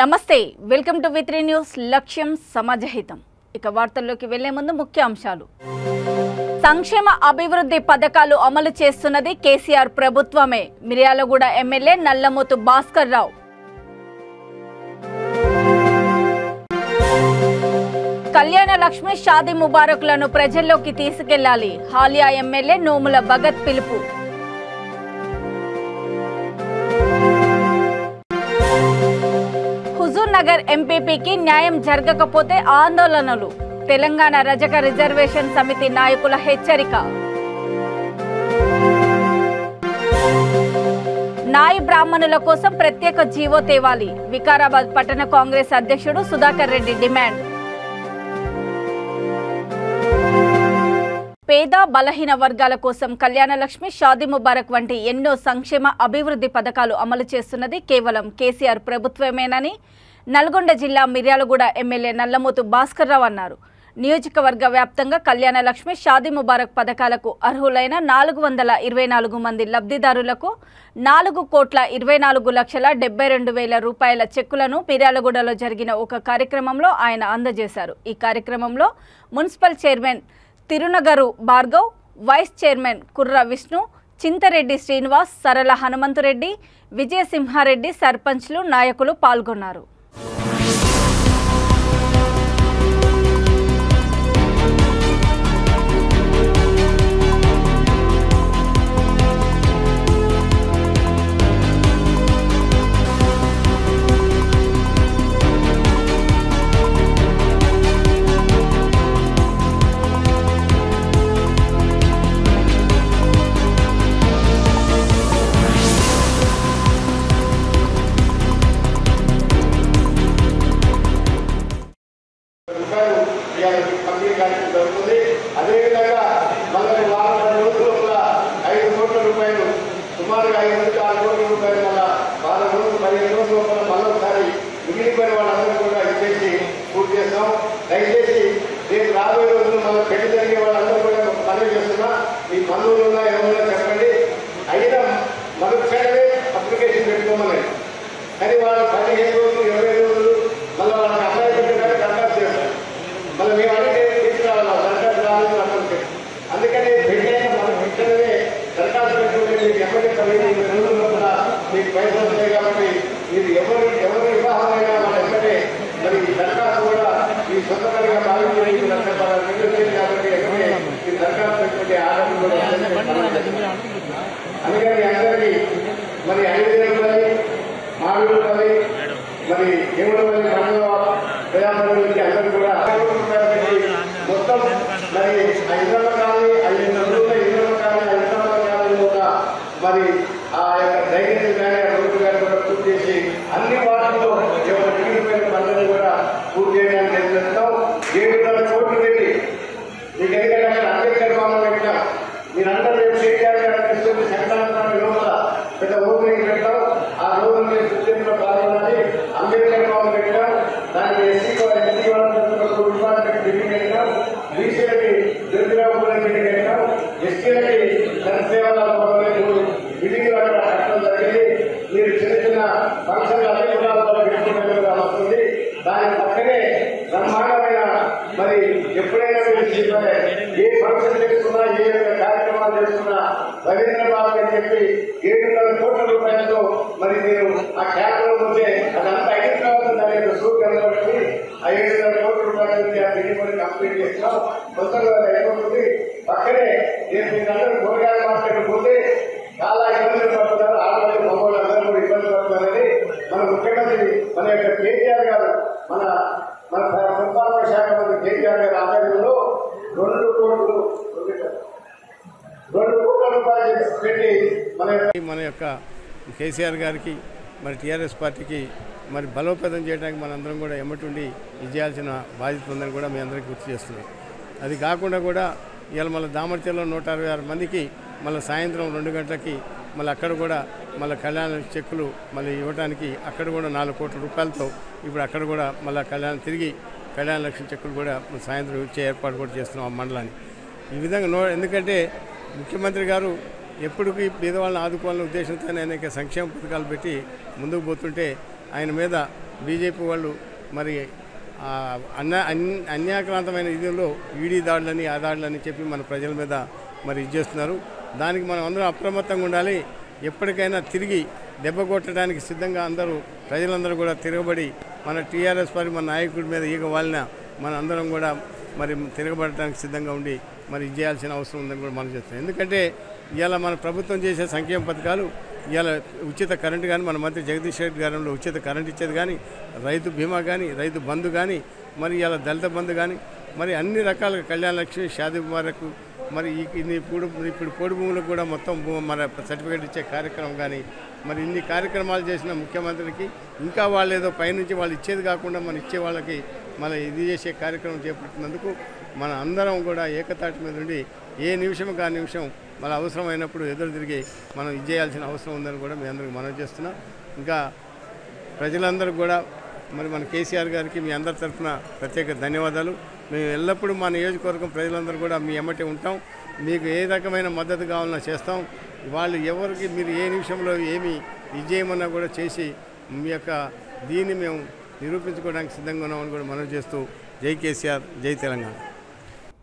నమస్తే welcome to వి3 news లక్ష్యం సమాజహితం ఇక వార్తల్లోకి వెళ్లే ముందు ముఖ్య అంశాలు సంక్షేమ అభివృద్ధి పథకాలు అమలు చేస్తున్నది కేసీఆర్ ప్రభుత్వమే మిర్యాలగూడ ఎమ్మెల్యే నల్లమోతు భాస్కర్ రావు కళ్యాణ లక్ష్మి షాదీ ముబారక్లను ప్రజల్లోకి తీసుకెళ్లాలి హాలియా ఎమ్మెల్యే నోముల భగత్ పిలుపు హుజూర్ నగర్ ఎంపీపీకి న్యాయం జరగకపోతే ఆందోళనలు తెలంగాణ రజక రిజర్వేషన్ సమితి నాయకుల హెచ్చరిక నాయి బ్రాహ్మణుల కోసం ప్రత్యేక జీవో తేవాలి వికారాబాద్ పట్టణ కాంగ్రెస్ అధ్యక్షుడు సుధాకర్ రెడ్డి డిమాండ్ పేద బలహీన వర్గాల కోసం కళ్యాణ లక్ష్మి షాదీ ముబారక్ వంటి ఎన్నో సంక్షేమ అభివృద్ధి పథకాలు అమలు చేస్తున్నది కేవలం కేసీఆర్ ప్రభుత్వమేనని నల్గొండ జిల్లా మిర్యాలగూడ ఎమ్మెల్యే నల్లమోతు భాస్కర్ రావు అన్నారు. నియోజకవర్గ వ్యాప్తంగా కళ్యాణ లక్ష్మి షాదీ ముబారక్ పథకాలకు అర్హులైన 424 మంది లబ్ధిదారులకు 4,24,72,000 రూపాయల చెక్కులను మిర్యాలగూడలో జరిగిన ఒక కార్యక్రమంలో ఆయన అందజేశారు. ఈ కార్యక్రమంలో municipal chairman Tirunagaru Bhargav, vice chairman Kurra Vishnu, Chintareddy Srinivas, సరళ హనుమంతురెడ్డి, విజయసింహారెడ్డి సర్పంచ్లు నాయకులు పాల్గొన్నారు. అదేవిధంగా మనకు వారం రోజుల 5 కోట్ల రూపాయలు సుమారుగా 5-6 కోట్ల రూపాయలు మన వారం రోజులు 15 రోజుల లోపల మళ్ళొకసారి మిగిలిపోయిన వాళ్ళందరూ కూడా ఇచ్చేసి పూర్తి చేస్తాం. దయచేసి రేపు రాబోయే రోజులు మన పెళ్లి జరిగే వాళ్ళందరూ కూడా పనులు చేస్తున్నా మీ పనులు ఉన్నా ఏమన్నా చెప్పండి. అయినా మరొకసారి అప్లికేషన్ పెట్టుకోమని కానీ వాళ్ళు 15 రోజులు 20 రోజులు మళ్ళీ వాళ్ళకి అప్లై పెట్టడానికి దరఖాస్తు చేస్తారు. మళ్ళీ మేము అడిగే తీసుకురావాలి దరఖాస్తు రావాలని అనుకుంటే అందుకని పెట్టైన మనం వెంటనే దరఖాస్తు పెట్టుకుంటే మీకు ఎప్పటికీ 15 రోజుల కూడా మీకు పైసలు వస్తాయి. కాబట్టి మీరు ఎవరు వివాహమైనా మన ఎక్కడే మరి ఈ దరఖాస్తు కూడా మీ సొంత పనిగా భావించే కాబట్టి ఎక్కడే ఈ దరఖాస్తు పెట్టుకుంటే ఆరోగ్యం కూడా అందుకని అందరికీ మరి 5,000 రూపాయలు 6 రూపాయలు మరి 7 మంది ప్రజాప్రతినిధులకి అందరూ కూడా మొత్తం మరి 500 కానీ 500 కానీ 500 కానీ కూడా మరి ఆ యొక్క డ్రైనేజ్ కానీ రోడ్డు కానీ కూడా పూర్తి చేసి అన్ని వాటిలో ఎవరు మిగిలిపోయిన పనులను కూడా పూర్తి చేయడానికి నిర్ణయిస్తాం. 700 కోట్లు పెట్టి మీకు ఎందుకంటే అక్కడ అంబేద్కర్ భవనం పెట్టాం. మీరందరూ రేపు కేసీఆర్ గారు తీసుకుని సంక్రాంతి లోపల పెద్ద ఓపెనింగ్ పెట్టాం. ఆ రోజు మీరు సూచనలో పాల్గొనాలి. అంబేద్కర్ భవనం పెట్టాం. దానికి ఎస్సీ వాళ్ళకి బిల్డింగ్ పెట్టాం. బీసీలకి దుర్గాపురం బిల్డింగ్ పెట్టాం. ఎస్సీలకి జనసేవల బిల్డింగ్ కట్టడం జరిగింది. మీరు చిన్న చిన్న ఫంక్షన్లు అన్ని కూడా పెట్టుకుంటే వస్తుంది. దాని పక్కనే బ్రహ్మాండమైన మరి ఎప్పుడైనా మీరు ఏ ఫంక్షన్ చేసుకున్నా ఏ కార్యక్రమాలు చేసుకున్నా రవీంద్రబాబు అని చెప్పి 700 కోట్ల రూపాయలతో మరి మీరు ఆ క్యాప్లో పోతే అదంతా అయిపోతుంది అనేది సూచన బట్టి ఆ 700 కోట్ల రూపాయల కంప్లీట్ చేస్తున్నాం. కొత్తగా అయిపోతుంది. పక్కనే నేను మీరందరూ కూరగాయల మార్కెట్ పోతే చాలా ఇబ్బందులు పడుతున్నారు. ఆడవాళ్ళు మగవాళ్ళు అందరూ కూడా ఇబ్బంది పడుతున్నారని మన ముఖ్యమంత్రి మన యొక్క కేసీఆర్ గారు మన పరిపాలన శాఖ మంత్రి కేసీఆర్ గారి ఆధ్వర్యంలో 2 కోట్ల రూపాయలు పెట్టి మన యొక్క కేసీఆర్ గారికి మరి టీఆర్ఎస్ పార్టీకి మరి బలోపేతం చేయడానికి మనందరం కూడా ఎమ్మటుండి ఇచ్చేయాల్సిన బాధ్యత ఉందని కూడా మీ అందరికీ గుర్తు చేస్తున్నాం. అది కాకుండా కూడా ఇవాళ మళ్ళీ దామర్చల్లో 166 మందికి మళ్ళీ సాయంత్రం 2 గంటలకి మళ్ళీ అక్కడ కూడా మళ్ళీ కళ్యాణ చెక్కులు మళ్ళీ ఇవ్వడానికి అక్కడ కూడా 4 కోట్ల రూపాయలతో ఇప్పుడు అక్కడ కూడా మళ్ళీ తిరిగి కళ్యాణ లక్ష్మి చెక్కులు కూడా సాయంత్రం ఇచ్చే ఏర్పాటు కూడా చేస్తున్నాం ఆ మండలాన్ని. ఈ విధంగా ఎందుకంటే ముఖ్యమంత్రి గారు ఎప్పటికీ పేదవాళ్ళని ఆదుకోవాలనే ఉద్దేశంతో అనేక సంక్షేమ పథకాలు పెట్టి ముందుకు పోతుంటే ఆయన మీద బీజేపీ వాళ్ళు మరి అన్యాక్రాంతమైన ఇదిలో ఈడీ దాడులని ఆ దాడులని చెప్పి మన ప్రజల మీద మరి ఇది చేస్తున్నారు. దానికి మనం అందరం అప్రమత్తంగా ఉండాలి. ఎప్పటికైనా తిరిగి దెబ్బ కొట్టడానికి సిద్ధంగా ప్రజలందరూ కూడా తిరగబడి మన టీఆర్ఎస్ పార్టీ మన నాయకుడి మీద ఈగ వాలిన మన అందరం కూడా మరి తిరగబడటానికి సిద్ధంగా ఉండి మరి ఇది చేయాల్సిన అవసరం ఉందని కూడా మనం చేస్తాం. ఎందుకంటే ఇవాళ మన ప్రభుత్వం చేసే సంక్షేమ పథకాలు ఇవాళ ఉచిత కరెంటు కానీ మన మంత్రి జగదీష్ రెడ్డి గారిలో ఉచిత కరెంటు ఇచ్చేది కానీ, రైతు బీమా కానీ, రైతు బంధు కానీ, మరి ఇవాళ దళిత బంధు కానీ, మరి అన్ని రకాలుగా కళ్యాణ లక్ష్మి, షాదీ ముబారక్, మరి ఇప్పుడు పోడు భూములకు కూడా మొత్తం మన సర్టిఫికేట్ ఇచ్చే కార్యక్రమం కానీ, మరి ఇన్ని కార్యక్రమాలు చేసిన ముఖ్యమంత్రికి ఇంకా వాళ్ళు ఏదో పైనుంచి వాళ్ళు ఇచ్చేది కాకుండా మన ఇచ్చే వాళ్ళకి మన ఇది చేసే కార్యక్రమం చేపట్టినందుకు మన అందరం కూడా ఏకతాటి మీద ఉండి ఏ నిమిషంకి ఆ నిమిషం మన అవసరమైనప్పుడు ఎదురు తిరిగి మనం ఇది చేయాల్సిన అవసరం ఉందని కూడా మీ అందరికి మనవి చేస్తున్నాం. ఇంకా ప్రజలందరూ కూడా మరి మన కేసీఆర్ గారికి మీ అందరి తరఫున ప్రత్యేక ధన్యవాదాలు. మేము ఎల్లప్పుడూ మా నియోజకవర్గం ప్రజలందరూ కూడా మీ ఎమ్మటే ఉంటాం. మీకు ఏ రకమైన మద్దతు కావాలన్నా చేస్తాం. వాళ్ళు ఎవరికి మీరు ఏ నిమిషంలో ఏమి ఇది చేయమన్నా కూడా చేసి మీ యొక్క దీన్ని మేము నిరూపించుకోవడానికి సిద్ధంగా ఉన్నామని కూడా మనవి చేస్తూ జై కేసీఆర్, జై తెలంగాణ.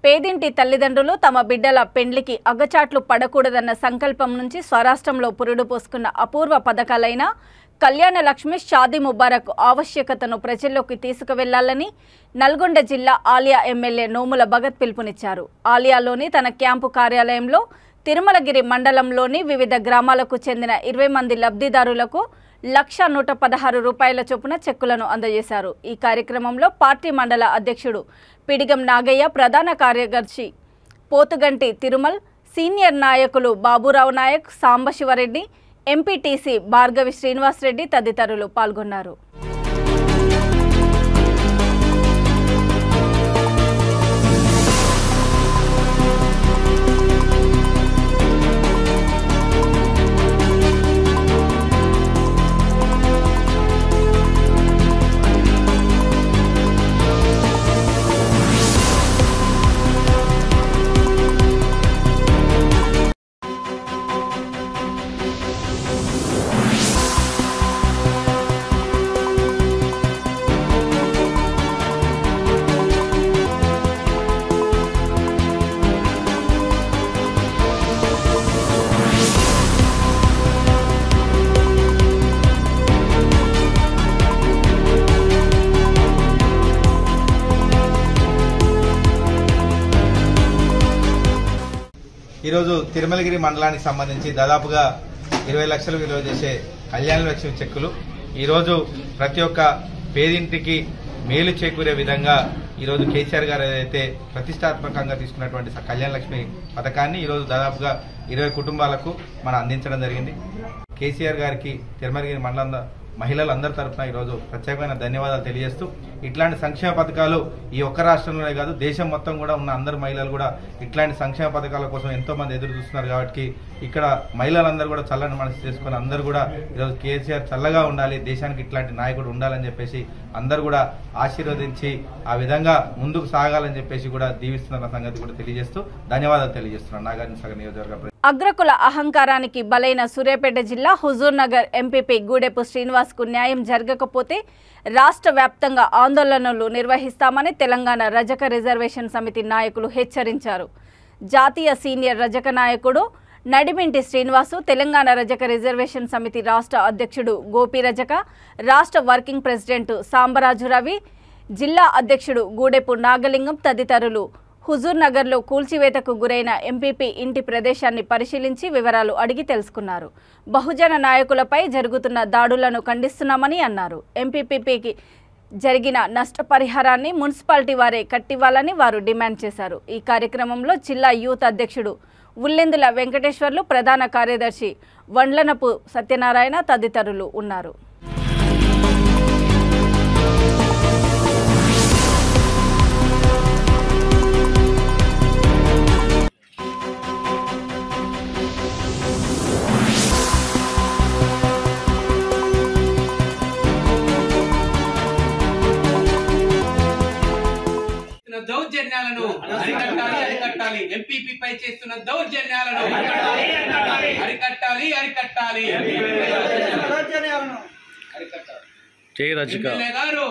పేదింటి తల్లిదండ్రులు తమ బిడ్డల పెండ్లికి అగచాట్లు పడకూడదన్న సంకల్పం నుంచి స్వరాష్ట్రంలో పురుడు పోసుకున్న అపూర్వ పథకాలైన కళ్యాణ లక్ష్మి, షాదీ ముబారక్ ఆవశ్యకతను ప్రజల్లోకి తీసుకువెళ్లాలని నల్గొండ జిల్లా ఆలియా ఎమ్మెల్యే నోముల భగత్ పిలుపునిచ్చారు. ఆలియాలోని తన క్యాంపు కార్యాలయంలో తిరుమలగిరి మండలంలోని వివిధ గ్రామాలకు చెందిన 20 మంది లబ్ధిదారులకు 1,116 రూపాయల చొప్పున చెక్కులను అందజేశారు. ఈ కార్యక్రమంలో పార్టీ మండల అధ్యక్షుడు పిడిగం నాగయ్య, ప్రధాన కార్యదర్శి పోతుగంటి తిరుమల్, సీనియర్ నాయకులు బాబురావు నాయక్, సాంబశివరెడ్డి, ఎంపీటీసీ భార్గవి శ్రీనివాసరెడ్డి తదితరులు పాల్గొన్నారు. ఈరోజు తిరుమలగిరి మండలానికి సంబంధించి దాదాపుగా 20 లక్షలు విలువ చేసే కళ్యాణ లక్ష్మి చెక్కులు ఈరోజు ప్రతి ఒక్క పేదింటికి మేలు చేకూరే విధంగా ఈరోజు కేసీఆర్ గారు ఏదైతే ప్రతిష్టాత్మకంగా తీసుకున్నటువంటి కళ్యాణ లక్ష్మి పథకాన్ని ఈరోజు దాదాపుగా 20 కుటుంబాలకు మనం అందించడం జరిగింది. కేసీఆర్ గారికి తిరుమలగిరి మండలం మహిళలందరి తరఫున ఈరోజు ప్రత్యేకమైన ధన్యవాదాలు తెలియజేస్తూ ఇట్లాంటి సంక్షేమ పథకాలు ఈ ఒక్క రాష్ట్రంలోనే కాదు దేశం మొత్తం కూడా ఉన్న అందరు మహిళలు కూడా ఇట్లాంటి సంక్షేమ పథకాల కోసం ఎంతో మంది ఎదురు చూస్తున్నారు. కాబట్టి ఇక్కడ మహిళలందరూ కూడా చల్లని మనసు చేసుకుని అందరూ కూడా ఈరోజు కేసీఆర్ చల్లగా ఉండాలి, దేశానికి ఇట్లాంటి నాయకుడు ఉండాలని చెప్పేసి అందరూ కూడా ఆశీర్వదించి ఆ విధంగా ముందుకు సాగాలని చెప్పేసి కూడా దీవిస్తున్న సంగతి కూడా తెలియజేస్తూ ధన్యవాదాలు తెలియజేస్తున్నాను. నాగార్జున సాగర్ నియోజకవర్గ అగ్రకుల అహంకారానికి బలైన సూర్యాపేట జిల్లా హుజూర్ నగర్ ఎంపీపీ గూడెపు శ్రీనివాస్కు న్యాయం జరగకపోతే రాష్ట్ర వ్యాప్తంగా ఆందోళనలు నిర్వహిస్తామని తెలంగాణ రజక రిజర్వేషన్ సమితి నాయకులు హెచ్చరించారు. జాతీయ సీనియర్ రజక నాయకుడు నడిమింటి శ్రీనివాసు, తెలంగాణ రజక రిజర్వేషన్ సమితి రాష్ట్ర అధ్యక్షుడు గోపి రజక, రాష్ట్ర వర్కింగ్ ప్రెసిడెంట్ సాంబరాజు రవి, జిల్లా అధ్యక్షుడు గూడెపు నాగలింగం తదితరులు హుజూర్ నగర్లో కూల్చివేతకు గురైన ఎంపీపీ ఇంటి ప్రదేశాన్ని పరిశీలించి వివరాలు అడిగి తెలుసుకున్నారు. బహుజన నాయకులపై జరుగుతున్న దాడులను ఖండిస్తున్నామని అన్నారు. ఎంపీపీకి జరిగిన నష్టపరిహారాన్ని మున్సిపాలిటీ వారే కట్టివ్వాలని వారు డిమాండ్ చేశారు. ఈ కార్యక్రమంలో జిల్లా యూత్ అధ్యక్షుడు ఉల్లెందుల వెంకటేశ్వర్లు, ప్రధాన కార్యదర్శి వండ్లనపు సత్యనారాయణ తదితరులు ఉన్నారు. దౌర్జన్యాలను అరికట్టాలి. ఎంపీపీపై చేస్తున్న దౌర్జన్యాలను అరికట్టాలి. జై రజిక ఎమ్మెల్యే గారు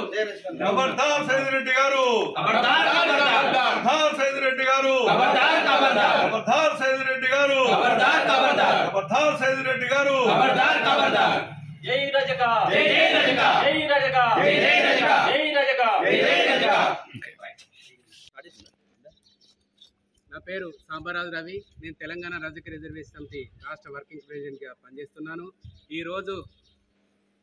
ఖబర్దార్ సైదిరెడ్డి గారు, ఖబర్దార్ ఖబర్దార్ ఖబర్దార్ సైదిరెడ్డి గారు, ఖబర్దార్ ఖబర్దార్ ఖబర్దార్ సైదిరెడ్డి గారు, ఖబర్దార్ ఖబర్దార్ ఖబర్దార్ సైదిరెడ్డి గారు, ఖబర్దార్ ఖబర్దార్ జై రజక జై జై రజక జై రజక జై జై రజక జై రజక జై జై రజక. నా పేరు సాంబరాజు రవి. నేను తెలంగాణ రజక రిజర్వేషన్ సమితి రాష్ట్ర వర్కింగ్ ప్రెసిడెంట్గా పనిచేస్తున్నాను. ఈరోజు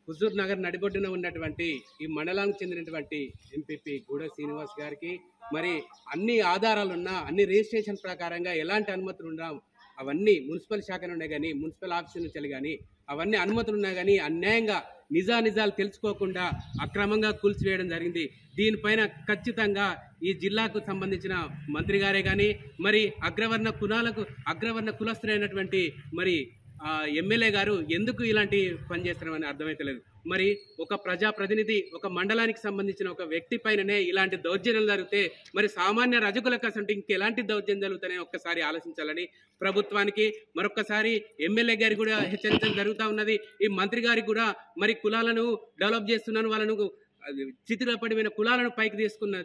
హుజూర్ నగర్ నడిబొడ్డున ఉన్నటువంటి ఈ మండలానికి చెందినటువంటి ఎంపీపీ గూడ శ్రీనివాస్ గారికి మరి అన్ని ఆధారాలున్నా అన్ని రిజిస్ట్రేషన్ ప్రకారంగా ఎలాంటి అనుమతులు ఉన్నా అవన్నీ మున్సిపల్ శాఖ నుండే కానీ మున్సిపల్ ఆఫీస్ నుంచి కానీ అవన్నీ అనుమతులు ఉన్నా కానీ అన్యాయంగా నిజాలు తెలుసుకోకుండా అక్రమంగా కూల్చివేయడం జరిగింది. దీనిపైన ఖచ్చితంగా ఈ జిల్లాకు సంబంధించిన మంత్రి గారే కానీ మరి అగ్రవర్ణ కులస్తులైనటువంటి మరి ఎమ్మెల్యే గారు ఎందుకు ఇలాంటి పని చేస్తున్నామని అర్థమైతలేదు. మరి ఒక ప్రజాప్రతినిధి ఒక మండలానికి సంబంధించిన ఒక వ్యక్తి పైననే ఇలాంటి దౌర్జన్యాలు జరిగితే మరి సామాన్య రజకులకు అసలు ఇంకెలాంటి దౌర్జన్యం జరుగుతాయని ఒక్కసారి ఆలోచించాలని ప్రభుత్వానికి మరొకసారి ఎమ్మెల్యే గారికి కూడా హెచ్చరించడం జరుగుతూ ఉన్నది. ఈ మంత్రి గారికి కూడా మరి కులాలను డెవలప్ చేస్తున్నాను, వాళ్ళను చితిరపడిన కులాలను పైకి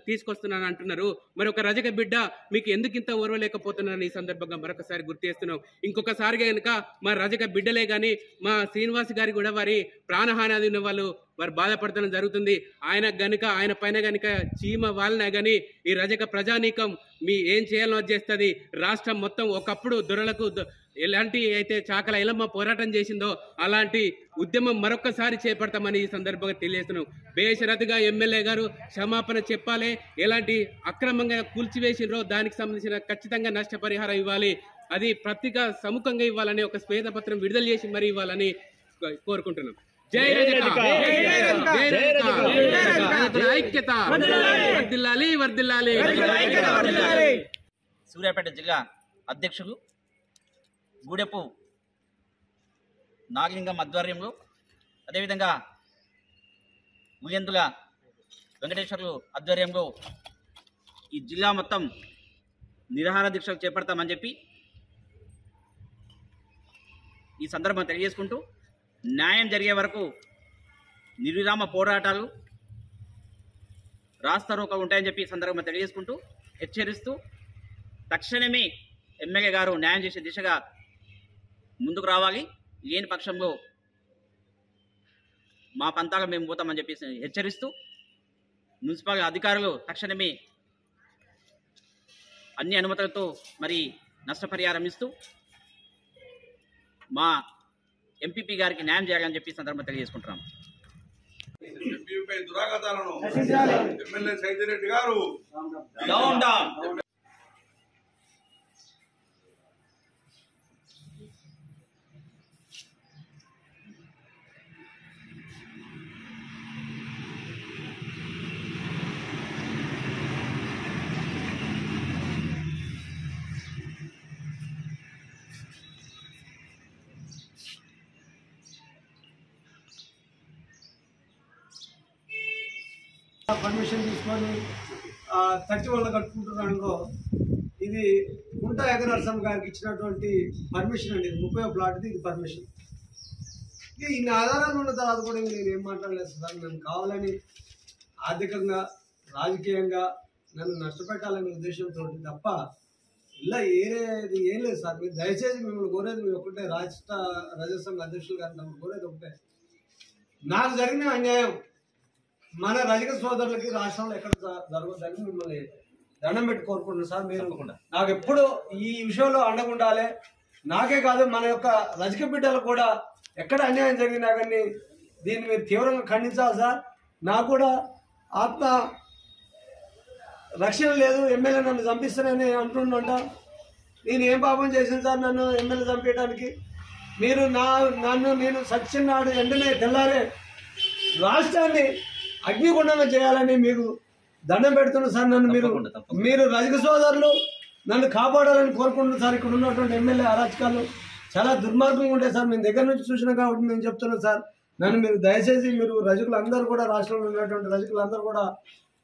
తీసుకొస్తున్నాను అంటున్నారు. మరి ఒక రజక బిడ్డ మీకు ఎందుకు ఇంత ఓర్వలేకపోతున్నారని ఈ సందర్భంగా మరొకసారి గుర్తు చేస్తున్నాం. ఇంకొకసారిగా కనుక మా రజక బిడ్డలే కానీ మా శ్రీనివాస్ గారి కూడా వారి ప్రాణహాని ఉన్న వాళ్ళు వారు బాధపడటం జరుగుతుంది. ఆయన పైన గనుక చీమ వాలినా కానీ ఈ రజక ప్రజానీకం మీ ఏం చేయాలో చేస్తుంది. రాష్ట్రం మొత్తం ఒకప్పుడు దొరలకు ఎలాంటి అయితే చాకల ఎలమ్మ పోరాటం చేసిందో అలాంటి ఉద్యమం మరొకసారి చేపడతామని ఈ సందర్భంగా తెలియజేస్తున్నాం. బేషరతుగా ఎమ్మెల్యే గారు క్షమాపణ చెప్పాలి. ఎలాంటి అక్రమంగా కూల్చివేసినో దానికి సంబంధించిన ఖచ్చితంగా నష్టపరిహారం ఇవ్వాలి. అది పత్రిక సముఖంగా ఇవ్వాలని ఒక శ్వేతపత్రం విడుదల చేసి మరీ ఇవ్వాలని కోరుకుంటున్నాం. జై రజక, ఐక్యత వర్ధిల్లాలి, వర్ధిల్లాలి. సూర్యాపేట జిల్లా అధ్యక్షులు గూడెపు నాగలింగం ఆధ్వర్యంలో అదేవిధంగా ఉయ్యందుల వెంకటేశ్వర్లు ఆధ్వర్యంలో ఈ జిల్లా మొత్తం నిరాహార దీక్షలు చేపడతామని చెప్పి ఈ సందర్భం తెలియజేసుకుంటూ న్యాయం జరిగే వరకు నిర్విరామ పోరాటాలు రాస్తారోకలు ఉంటాయని చెప్పి ఈ సందర్భంగా తెలియజేసుకుంటూ హెచ్చరిస్తూ తక్షణమే ఎమ్మెల్యే గారు న్యాయం చేసే దిశగా ముందుకు రావాలి. లేని పక్షంలో మా పంతాగా మేము పోతామని చెప్పి హెచ్చరిస్తూ మున్సిపల్ అధికారులు తక్షణమే అన్ని అనుమతులతో మరి నష్టపరిహారం ఇస్తూ మా ఎంపీపీ గారికి న్యాయం చేయాలని చెప్పి సందర్భంగా తెలియజేసుకుంటున్నాం. ఎంపీపై దురాగతాలను ఎమ్మెల్యే సైదిరెడ్డి గారు డౌన్ డౌన్. పర్మిషన్ తీసుకొని 30 వాళ్ళు కట్టుకుంటున్నాను. ఇది కుంట ఎగనరసం గారికి ఇచ్చినటువంటి పర్మిషన్ అండి. ఇది 30వ ప్లాట్ది ఇది పర్మిషన్. ఇది ఇన్ని ఆధారాలు ఉన్న తర్వాత కూడా నేను ఏం మాట్లాడలేదు సార్. నన్ను కావాలని ఆర్థికంగా రాజకీయంగా నన్ను నష్టపెట్టాలనే ఉద్దేశంతో తప్ప ఇలా ఏది ఏం లేదు సార్. మీరు దయచేసి మిమ్మల్ని కోరేది మీరు ఒకటే, రాష్ట్ర రజసంఘ అధ్యక్షులు గారు నన్ను కోరేది ఒకటే, నాకు జరిగిన అన్యాయం మన రజక సోదరులకి రాష్ట్రంలో ఎక్కడ జరగదని మిమ్మల్ని దండం పెట్టి కోరుకుంటున్నాను సార్. మీరు నాకు ఎప్పుడు ఈ విషయంలో అండగుండాలి. నాకే కాదు మన యొక్క రజక బిడ్డలు కూడా ఎక్కడ అన్యాయం జరిగినా కానీ దీన్ని మీరు తీవ్రంగా ఖండించాలి సార్. నాకు కూడా ఆత్మ రక్షణ లేదు. ఎమ్మెల్యే నన్ను చంపిస్తానని అంటుండంట. నేను ఏం పాపం చేశాను సార్ నన్ను ఎమ్మెల్యే చంపేయడానికి? మీరు నేను సత్యనాడు వెంటనే తెల్లారే రాష్ట్రాన్ని అగ్నిగుండంగా చేయాలని మీకు దండం పెడుతున్నా సార్. నన్ను మీరు రజక సోదరులు నన్ను కాపాడాలని కోరుకుంటున్నారు సార్. ఇక్కడ ఉన్నటువంటి ఎమ్మెల్యే అరాచకాలు చాలా దుర్మార్గంగా ఉంటాయి సార్. మేము దగ్గర నుంచి చూసినా కాబట్టి నేను చెప్తున్నాను సార్. నన్ను మీరు దయచేసి మీరు రజకులందరూ కూడా రాష్ట్రంలో ఉన్నటువంటి రజకులందరూ కూడా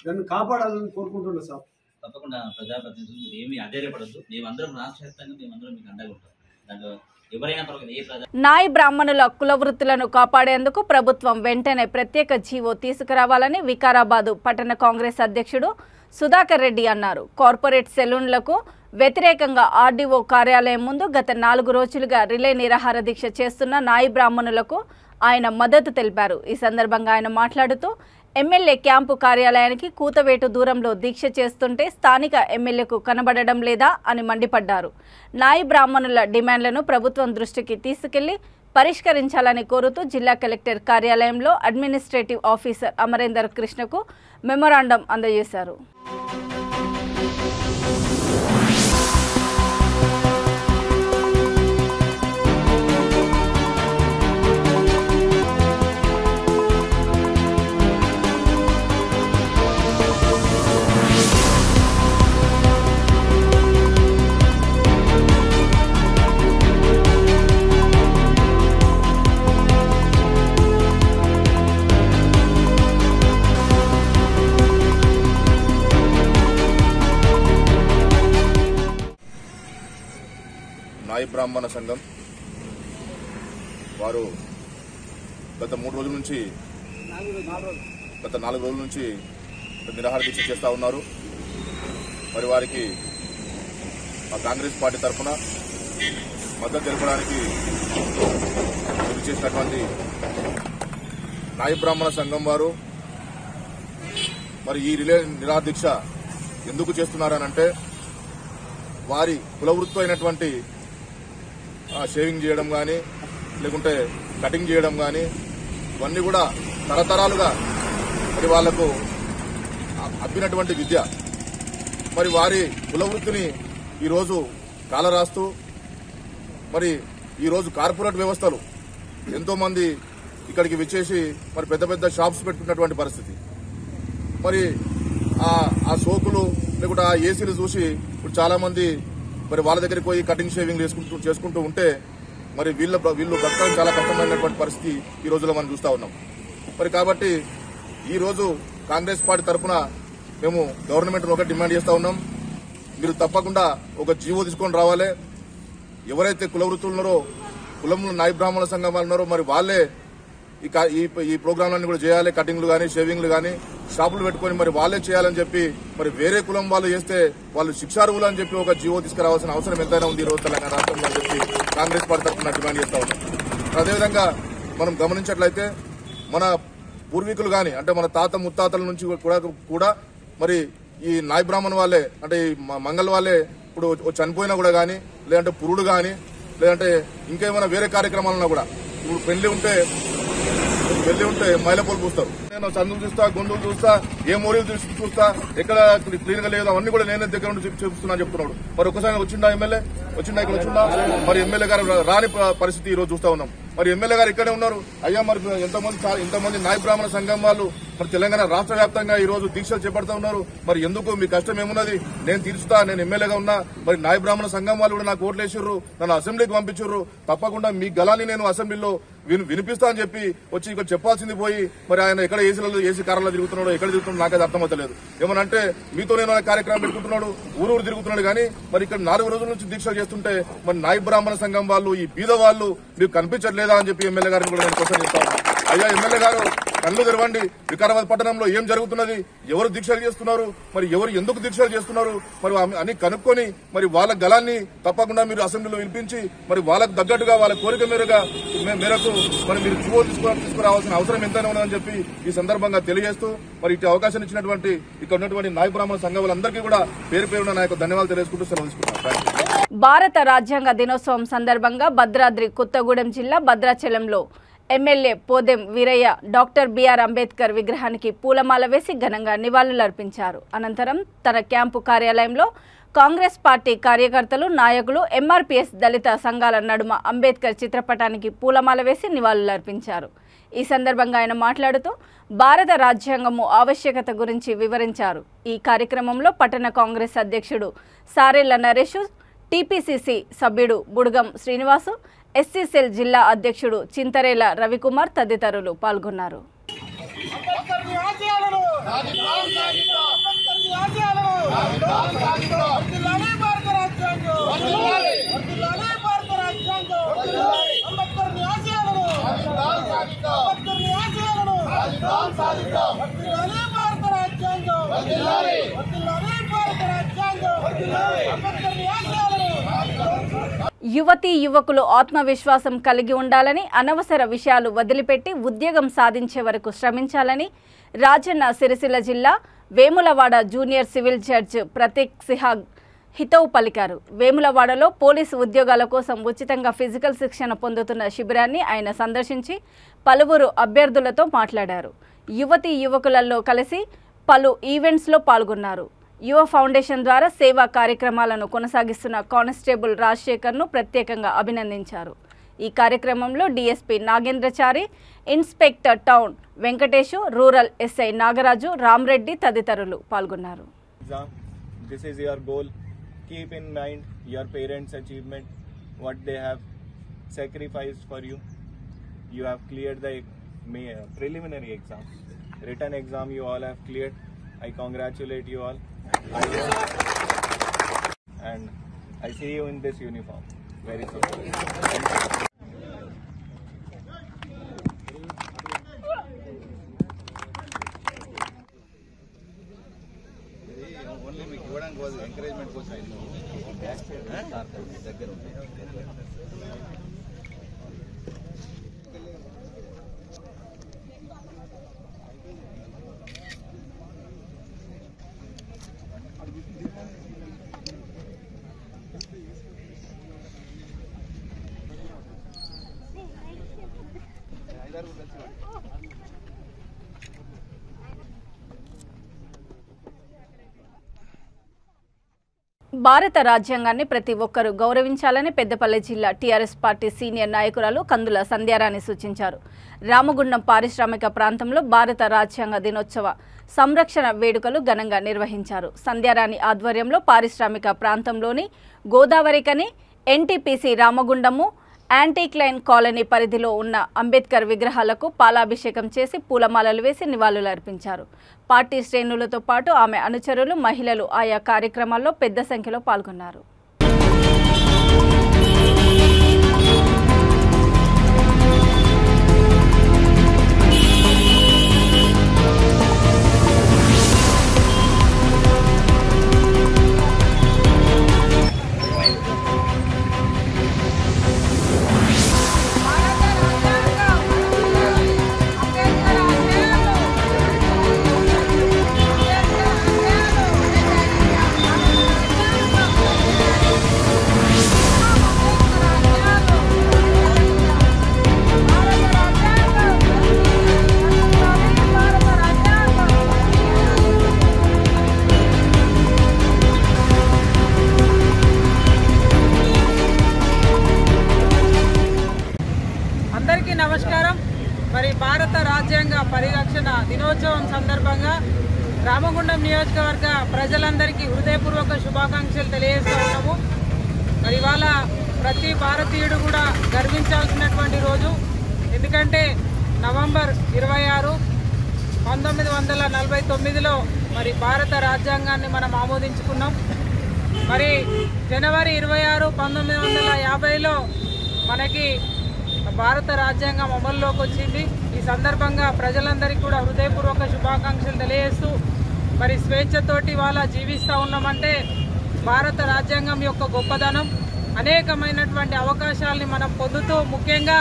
నన్ను కాపాడాలని కోరుకుంటున్నాను సార్. తప్పకుండా ప్రజాప్రతినిధులు ఏమీ అధైర్యపడద్దు. మేమందరం రాష్ట్ర వ్యాప్తంగా మేమందరం మీకు అండగా ఉంటాం. దాంట్లో ఎవరైనా పర్వాలేదు ఏ ప్రజా నాయి బ్రాహ్మణుల కుల వృత్తులను కాపాడేందుకు ప్రభుత్వం వెంటనే ప్రత్యేక జీవో తీసుకురావాలని వికారాబాద్ పట్టణ కాంగ్రెస్ అధ్యక్షుడు సుధాకర్ రెడ్డి అన్నారు. కార్పొరేట్ సెలూన్లకు వ్యతిరేకంగా ఆర్డీఓ కార్యాలయం ముందు గత 4 రోజులుగా రిలే నిరాహార దీక్ష చేస్తున్న నాయి బ్రాహ్మణులకు ఆయన మద్దతు తెలిపారు. ఈ సందర్భంగా ఆయన మాట్లాడుతూ ఎమ్మెల్యే క్యాంపు కార్యాలయానికి కూతవేటు దూరంలో దీక్ష చేస్తుంటే స్థానిక ఎమ్మెల్యేకు కనబడడం లేదా అని మండిపడ్డారు. నాయి బ్రాహ్మణుల డిమాండ్లను ప్రభుత్వం దృష్టికి తీసుకెళ్లి పరిష్కరించాలని కోరుతూ జిల్లా కలెక్టర్ కార్యాలయంలో అడ్మినిస్ట్రేటివ్ ఆఫీసర్ అమరేందర్ కృష్ణకు మెమొరాండం అందజేశారు. నాయి బ్రాహ్మణ సంఘం వారు గత 4 రోజుల నుంచి నిరాహార దీక్ష చేస్తూ ఉన్నారు. మరి వారికి మా కాంగ్రెస్ పార్టీ తరఫున మద్దతు తెలపడానికి చేసినటువంటి నాయి బ్రాహ్మణ సంఘం వారు మరి ఈ రిలే నిరాహార దీక్ష ఎందుకు చేస్తున్నారనంటే వారి కులవృత్తి అయినటువంటి షేవింగ్ చేయడం కానీ లేకుంటే కటింగ్ చేయడం కానీ ఇవన్నీ కూడా తరతరాలుగా మరి వాళ్లకు అబ్బినటువంటి విద్య. మరి వారి కులవృత్తిని ఈరోజు కాలరాస్తూ మరి ఈరోజు కార్పొరేట్ వ్యవస్థలు ఎంతోమంది ఇక్కడికి విచ్చేసి మరి పెద్ద పెద్ద షాప్స్ పెట్టుకున్నటువంటి పరిస్థితి. మరి ఆ సోకులు లేకుంటే ఆ ఏసీలు చూసి ఇప్పుడు చాలా మంది మరి వాళ్ళ దగ్గరికి పోయి కటింగ్ షేవింగ్ చేసుకుంటూ ఉంటే మరి వీళ్ళు బ్రతకడం చాలా కష్టమైనటువంటి పరిస్థితి ఈ రోజుల్లో మనం చూస్తా ఉన్నాం. మరి కాబట్టి ఈ రోజు కాంగ్రెస్ పార్టీ తరఫున మేము గవర్నమెంట్ ఒకటి డిమాండ్ చేస్తా ఉన్నాం. మీరు తప్పకుండా ఒక జీవో తీసుకొని రావాలి. ఎవరైతే కుల వృత్తులు ఉన్నారో కులంలో నాయి బ్రాహ్మణ సంఘం వాళ్ళు ఉన్నారో మరి వాళ్ళే ఈ ప్రోగ్రాంలన్నీ కూడా చేయాలి. కటింగ్లు కానీ షేవింగ్లు కానీ షాపులు పెట్టుకుని మరి వాళ్ళే చేయాలని చెప్పి మరి వేరే కులం వాళ్ళు చేస్తే వాళ్ళు శిక్షార్హులు అని చెప్పి ఒక జీవో తీసుకురావాల్సిన అవసరం ఎంతైనా ఉంది ఈ రోజు తెలంగాణ రాష్ట్రంలో అని చెప్పి కాంగ్రెస్ పార్టీ తరఫున డిమాండ్ చేస్తా ఉన్నాం. అదేవిధంగా మనం గమనించినట్లయితే మన పూర్వీకులు కానీ అంటే మన తాత ముత్తాతల నుంచి కూడా మరి ఈ నాయి బ్రాహ్మణ వాళ్ళే అంటే ఈ మంగళ వాళ్ళే ఇప్పుడు చనిపోయినా కూడా కానీ లేదంటే పురుడు కానీ లేదంటే ఇంకేమైనా వేరే కార్యక్రమాలన్నా కూడా ఇప్పుడు పెళ్లి ఉంటే మైలపూలు పూస్తారు. నేను చందులు చూస్తా, గొంతులు చూస్తా, ఏ మోరీలు చూస్తా, ఎక్కడ క్లీన్ గా లేదు అవన్నీ కూడా నేనే దగ్గర నుండి చూపిస్తున్నా చెప్తున్నాడు. మరి ఒకసారి వచ్చిందా ఎమ్మెల్యే ఇక్కడ వచ్చిందా? మరి ఎమ్మెల్యే గారు రాని పరిస్థితి ఈ రోజు చూస్తా ఉన్నాం. మరి ఎమ్మెల్యే గారు ఇక్కడే ఉన్నారు. అయ్యా మరి ఇంతమంది నాయి బ్రాహ్మణ సంఘం వాళ్ళు మరి తెలంగాణ రాష్ట్ర వ్యాప్తంగా ఈ రోజు దీక్షలు చేపడుతూ ఉన్నారు. మరి ఎందుకు మీ కష్టం ఏమున్నది? నేను తీర్చుతా, నేను ఎమ్మెల్యేగా ఉన్నా. మరి నాయి బ్రాహ్మణ సంఘం వాళ్ళు కూడా నాకు ఓట్లు వేసిర్రు, నన్ను అసెంబ్లీకి పంపించారు. తప్పకుండా మీ గలాన్ని నేను అసెంబ్లీలో వినిపిస్తా అని చెప్పి వచ్చి ఇక్కడ చెప్పాల్సింది పోయి మరి ఆయన ఎక్కడ ఏసీ కారంలో తిరుగుతున్నాడో ఎక్కడ తిరుగుతున్నాడో నాకైతే అర్థమవుతలేదు. ఏమనంటే మీతో నేను కార్యక్రమం పెట్టుకుంటున్నాడు, ఊరూరు తిరుగుతున్నాడు. కానీ మరి ఇక్కడ 4 రోజుల నుంచి దీక్షలు చేస్తుంటే మరి నాయి బ్రాహ్మణ సంఘం వాళ్ళు ఈ బీద వాళ్ళు మీకు కనిపించట్లేదా అని చెప్పి ఎమ్మెల్యే గారిని కూడా నేను క్వశ్చన్ చేస్తాను. అయ్యా ఎమ్మెల్యే గారు కళ్ళు తెరవండి. వికారాబాద్ పట్టణంలో ఏం జరుగుతున్నది, ఎవరు దీక్షలు చేస్తున్నారు, మరి ఎవరు ఎందుకు దీక్షలు చేస్తున్నారు మరి అని కనుక్కొని మరి వాళ్ళ గలాన్ని తప్పకుండా మీరు అసెంబ్లీలో వినిపించి మరి వాళ్ళకు తగ్గట్టుగా వాళ్ళ కోరిక మేరకు మరి మీరు జీవో తీసుకురావాల్సిన అవసరం ఎంతైనా ఉన్నదని చెప్పి ఈ సందర్భంగా తెలియజేస్తూ మరి ఇటు అవకాశం ఇచ్చినటువంటి ఇక్కడ ఉన్నటువంటి నాయి బ్రాహ్మణ సంఘం వాళ్ళందరికీ కూడా పేరు పేరున నా యొక్క ధన్యవాదాలు తెలియజేసుకుంటూ సెలవు తీసుకుంటున్నాను. భారత రాజ్యాంగ దినోత్సవం సందర్భంగా భద్రాద్రి కొత్తగూడెం జిల్లా భద్రాచలంలో MLA Podem Veeraiah doctor BR Ambedkar విగ్రహానికి పూలమాల వేసి ఘనంగా నివాళులర్పించారు. అనంతరం తన క్యాంపు కార్యాలయంలో కాంగ్రెస్ పార్టీ కార్యకర్తలు, నాయకులు, ఎంఆర్పీఎస్ దళిత సంఘాల నడుమ అంబేద్కర్ చిత్రపటానికి పూలమాల వేసి నివాళులర్పించారు. ఈ సందర్భంగా ఆయన మాట్లాడుతూ భారత రాజ్యాంగము ఆవశ్యకత గురించి వివరించారు. ఈ కార్యక్రమంలో పట్టణ కాంగ్రెస్ అధ్యక్షుడు సారెళ్ల నరేష్, టీపీసీసీ సభ్యుడు బుడుగం శ్రీనివాసు, ఎస్సీ సెల్ జిల్లా అధ్యక్షుడు చింతరేల రవికుమార్ తదితరులు పాల్గొన్నారు. యువతీ యువకులు ఆత్మవిశ్వాసం కలిగి ఉండాలని, అనవసర విషయాలు వదిలిపెట్టి ఉద్యోగం సాధించే వరకు శ్రమించాలని రాజన్న సిరిసిల్ల జిల్లా Vemulawada junior civil judge Prateek Sihag హితవు పలికారు. వేములవాడలో పోలీసు ఉద్యోగాల కోసం ఉచితంగా ఫిజికల్ శిక్షణ పొందుతున్న శిబిరాన్ని ఆయన సందర్శించి పలువురు అభ్యర్థులతో మాట్లాడారు. యువతీ యువకులలో కలిసి పలు ఈవెంట్స్లో పాల్గొన్నారు. యువ ఫౌండేషన్ ద్వారా సేవా కార్యక్రమాలను కొనసాగిస్తున్న కానిస్టేబుల్ రాజశేఖర్ను ప్రత్యేకంగా అభినందించారు. ఈ కార్యక్రమంలో DSP Nagendrachari, inspector town Venkatesu, rural SI Nagaraju, Ram Reddy తదితరులు పాల్గొన్నారు. This is your goal. Keep in mind your parents' achievement, what they have sacrificed for you. You have cleared the preliminary exam. Written exam you all have cleared. I congratulate you all. And I see you in this uniform very soon. Only మీకు ఇవ్వడానికి కోసం encouragement కోసం back side దగ్గర ఉంది. భారత రాజ్యాంగాన్ని ప్రతి ఒక్కరూ గౌరవించాలని పెద్దపల్లి జిల్లా టీఆర్ఎస్ పార్టీ సీనియర్ నాయకురాలు కందుల సంధ్యారాణి సూచించారు. రామగుండం పారిశ్రామిక ప్రాంతంలో భారత రాజ్యాంగ దినోత్సవ సంరక్షణ వేడుకలు ఘనంగా నిర్వహించారు. సంధ్యారాణి ఆధ్వర్యంలో పారిశ్రామిక ప్రాంతంలోని గోదావరికని, ఎన్టీపీసీ రామగుండము, యాంటీక్లైన్ కాలనీ పరిధిలో ఉన్న అంబేద్కర్ విగ్రహాలకు పాలాభిషేకం చేసి పూలమాలలు వేసి నివాళులర్పించారు. పార్టీ శ్రేణులతో పాటు ఆమె అనుచరులు, మహిళలు ఆయా కార్యక్రమాల్లో పెద్ద సంఖ్యలో పాల్గొన్నారు. అందరికీ నమస్కారం. మరి భారత రాజ్యాంగ పరిరక్షణ దినోత్సవం సందర్భంగా రామగుండం నియోజకవర్గ ప్రజలందరికీ హృదయపూర్వక శుభాకాంక్షలు తెలియజేస్తూ ఉన్నాము. మరి ఇవాళ ప్రతి భారతీయుడు కూడా గర్వించాల్సినటువంటి రోజు. ఎందుకంటే నవంబర్ 26, 1949లో మరి భారత రాజ్యాంగాన్ని మనం ఆమోదించుకున్నాం. మరి జనవరి 26, 1950లో మనకి భారత రాజ్యాంగం అమల్లోకి వచ్చింది. ఈ సందర్భంగా ప్రజలందరికీ కూడా హృదయపూర్వక శుభాకాంక్షలు తెలియజేస్తూ మరి స్వేచ్ఛతోటి వాళ్ళ జీవిస్తూ ఉన్నామంటే భారత రాజ్యాంగం యొక్క గొప్పదనం. అనేకమైనటువంటి అవకాశాలని మనం పొందుతూ, ముఖ్యంగా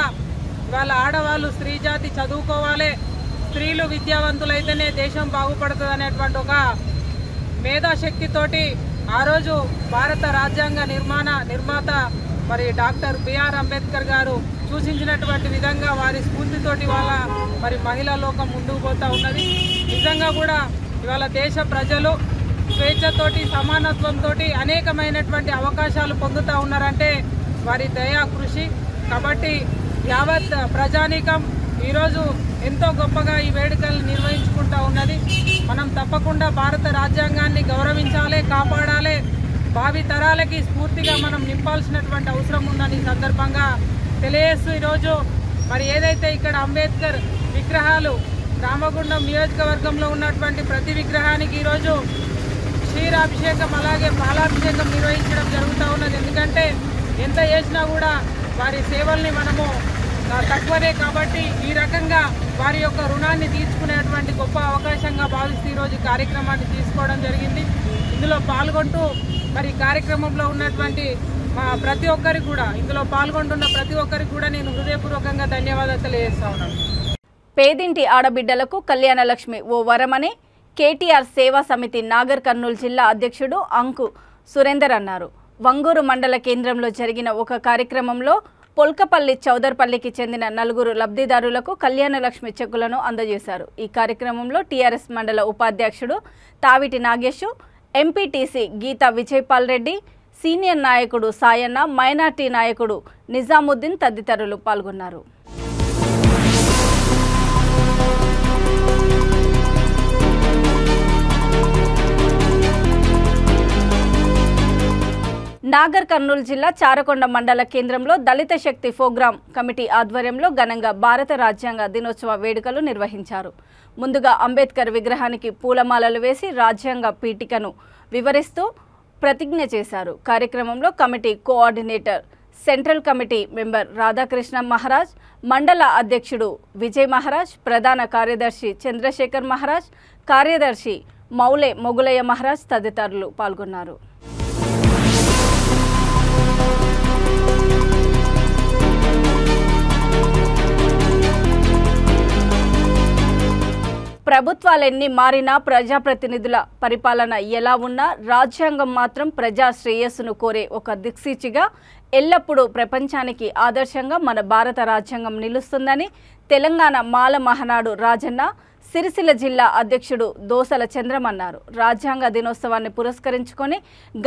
వాళ్ళ ఆడవాళ్ళు, స్త్రీ జాతి చదువుకోవాలి, స్త్రీలు విద్యావంతులైతేనే దేశం బాగుపడుతుంది అనేటువంటి ఒక మేధాశక్తితోటి ఆ రోజు భారత రాజ్యాంగ నిర్మాత మరి డాక్టర్ బిఆర్ అంబేద్కర్ గారు సూచించినటువంటి విధంగా వారి స్ఫూర్తితోటి వాళ్ళ మరి మహిళా లోకం ముందుకు పోతూ ఉన్నది. నిజంగా కూడా ఇవాళ దేశ ప్రజలు స్వేచ్ఛతోటి, సమానత్వంతో అనేకమైనటువంటి అవకాశాలు పొందుతూ ఉన్నారంటే వారి దయా కృషి. కాబట్టి యావత్ ప్రజానీకం ఈరోజు ఎంతో గొప్పగా ఈ వేడుకలను నిర్వహించుకుంటూ ఉన్నది. మనం తప్పకుండా భారత రాజ్యాంగాన్ని గౌరవించాలి, కాపాడాలి, భావి తరాలకి స్ఫూర్తిగా మనం నింపాల్సినటువంటి అవసరం ఉందని ఈ సందర్భంగా తెలియజేస్తూ ఈరోజు మరి ఏదైతే ఇక్కడ అంబేద్కర్ విగ్రహాలు రామగుండం నియోజకవర్గంలో ఉన్నటువంటి ప్రతి విగ్రహానికి ఈరోజు క్షీరాభిషేకం అలాగే పాలాభిషేకం నిర్వహించడం జరుగుతూ ఉన్నది. ఎందుకంటే ఎంత చేసినా కూడా వారి సేవల్ని మనము తక్కువనే కాబట్టి ఈ రకంగా వారి యొక్క రుణాన్ని తీర్చుకునేటువంటి గొప్ప అవకాశంగా భావిస్తూ ఈరోజు ఈ కార్యక్రమాన్ని తీసుకోవడం జరిగింది. ఇందులో పాల్గొంటూ మరి కార్యక్రమంలో ఉన్నటువంటి ప్రతి ఒక్కరికి కూడా ఇందులో పాల్గొంటున్న ప్రతి ఒక్కరికి కూడా నేను హృదయపూర్వకంగా ధన్యవాదాలు తెలియజేస్తా ఉన్నాను. పేదింటి ఆడబిడ్డలకు కళ్యాణలక్ష్మి ఓ వరమని కేటీఆర్ సేవా సమితి నాగర్ కర్నూలు జిల్లా అధ్యక్షుడు అంకు సురేందర్ అన్నారు. వంగూరు మండల కేంద్రంలో జరిగిన ఒక కార్యక్రమంలో పొల్కపల్లి చౌదర్పల్లికి చెందిన 4 లబ్ధిదారులకు కళ్యాణలక్ష్మి చెక్కులను అందజేశారు. ఈ కార్యక్రమంలో టీఆర్ఎస్ మండల ఉపాధ్యక్షుడు తావిటి నాగేశు, ఎంపీటీసీ గీతా విజయపాల్ రెడ్డి, సీనియర్ నాయకుడు సాయన్న, మైనార్టీ నాయకుడు నిజాముద్దీన్ తదితరులు పాల్గొన్నారు. నాగర్ కర్నూలు జిల్లా చారకొండ మండల కేంద్రంలో దళిత శక్తి ప్రోగ్రాం కమిటీ ఆధ్వర్యంలో ఘనంగా భారత రాజ్యాంగ దినోత్సవ వేడుకలు నిర్వహించారు. ముందుగా అంబేద్కర్ విగ్రహానికి పూలమాలలు వేసి రాజ్యాంగ పీఠికను వివరిస్తూ ప్రతిజ్ఞ చేశారు. కార్యక్రమంలో committee coordinator, central committee member Radhakrishna Maharaj, మండల అధ్యక్షుడు విజయ్ మహారాజ్, ప్రధాన కార్యదర్శి చంద్రశేఖర్ మహారాజ్, కార్యదర్శి మౌలే మొగులయ్య మహారాజ్ తదితరులు పాల్గొన్నారు. ప్రభుత్వాలెన్ని మారినా ప్రజాప్రతినిధుల పరిపాలన ఎలా ఉన్నా రాజ్యాంగం మాత్రం ప్రజా శ్రేయస్సును కోరే ఒక దిక్సూచిగా ఎల్లప్పుడూ ప్రపంచానికి ఆదర్శంగా మన భారత రాజ్యాంగం నిలుస్తుందని తెలంగాణ మాల మహానాడు రాజన్న సిరిసిల్ల జిల్లా అధ్యక్షుడు దోసల చంద్రం అన్నారు. రాజ్యాంగ దినోత్సవాన్ని పురస్కరించుకొని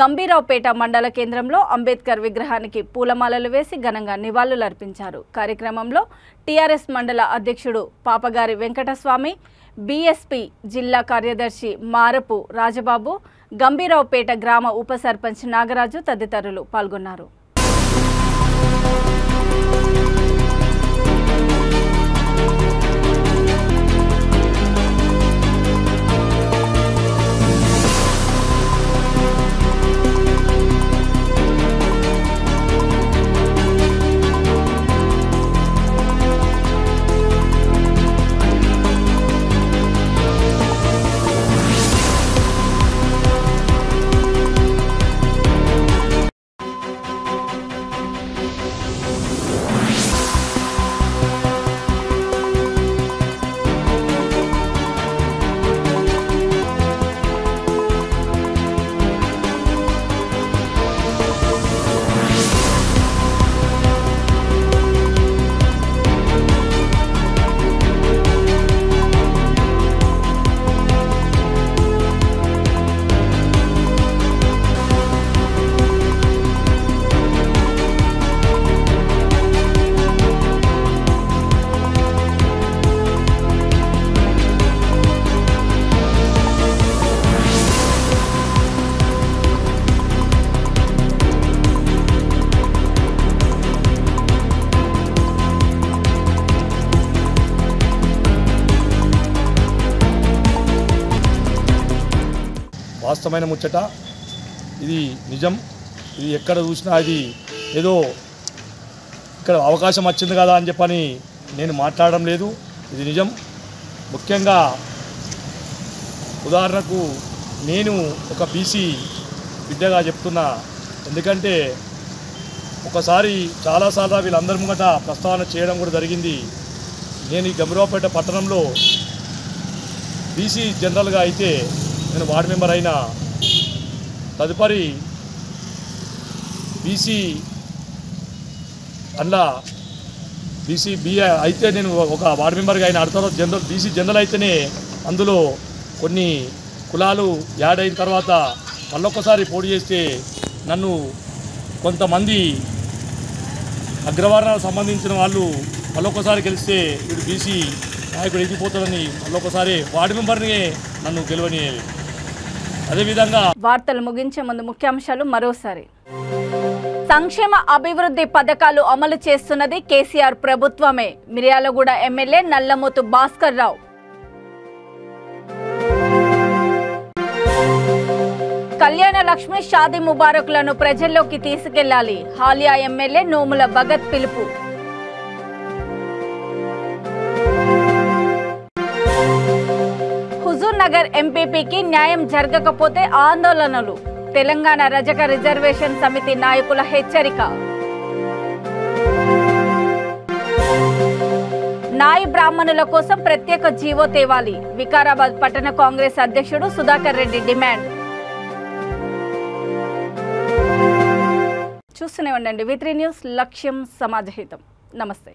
గంభీరావుపేట మండల కేంద్రంలో అంబేద్కర్ విగ్రహానికి పూలమాలలు వేసి ఘనంగా నివాళులర్పించారు. కార్యక్రమంలో టీఆర్ఎస్ మండల అధ్యక్షుడు పాపగారి వెంకటస్వామి, బీఎస్పీ జిల్లా కార్యదర్శి మారపు రాజబాబు, గంభీరావుపేట గ్రామ ఉప సర్పంచ్ నాగరాజు తదితరులు పాల్గొన్నారు. వాస్తవమైన ముచ్చట, ఇది నిజం. ఇది ఎక్కడ చూసినా ఇది ఏదో ఇక్కడ అవకాశం వచ్చింది కదా అని చెప్పని నేను మాట్లాడడం లేదు. ఇది నిజం. ముఖ్యంగా ఉదాహరణకు నేను ఒక బీసీ బిడ్డగా చెప్తున్నా. ఎందుకంటే ఒకసారి చాలాసార్లు వీళ్ళందరి ముంగట ప్రస్తావన చేయడం కూడా జరిగింది. నేను ఈ గంభీరావుపేట పట్టణంలో బీసీ జనరల్గా అయితే నేను వార్డు మెంబర్ అయినా, తదుపరి బీసీ అందులో బీసీ బిఏ అయితే నేను ఒక వార్డు మెంబర్గా అయిన తర్వాత జనరల్ బీసీ జనరల్ అయితేనే అందులో కొన్ని కులాలు యాడ్ అయిన తర్వాత మళ్ళొక్కసారి పోటీ చేస్తే నన్ను కొంతమంది అగ్రవర్ణాలకు సంబంధించిన వాళ్ళు మళ్ళొక్కసారి గెలిస్తే వీడు బీసీ నాయకుడు ఎదిగిపోతాడని మళ్ళొక్కసారి వార్డు మెంబర్ని నన్ను గెలవనియాలి. అదేవిధంగా వార్తలు ముగించే ముందు ముఖ్యాంశాలు మరోసారి. సంక్షేమ అభివృద్ధి పథకాలు అమలు చేస్తున్నది కేసీఆర్ ప్రభుత్వమే. మిర్యాలగూడ ఎమ్మెల్యే నల్లమోతు భాస్కర్ రావు. కళ్యాణ లక్ష్మి షాదీ ముబారకులను ప్రజల్లోకి తీసుకెళ్లాలి. హాలియా ఎమ్మెల్యే నోముల భగత్ పిలుపు. హుజూర్ నగర్ ఎంపీపీకి న్యాయం జరగకపోతే ఆందోళనలు. తెలంగాణ రజక రిజర్వేషన్ సమితి నాయకుల హెచ్చరిక. నాయి బ్రాహ్మణుల కోసం ప్రత్యేక జీవో తేవాలి. వికారాబాద్ పట్టణ కాంగ్రెస్ అధ్యక్షుడు సుధాకర్ రెడ్డి డిమాండ్. చూస్తూనే ఉండండి V3 న్యూస్, లక్ష్యం సమాజహితం. నమస్తే.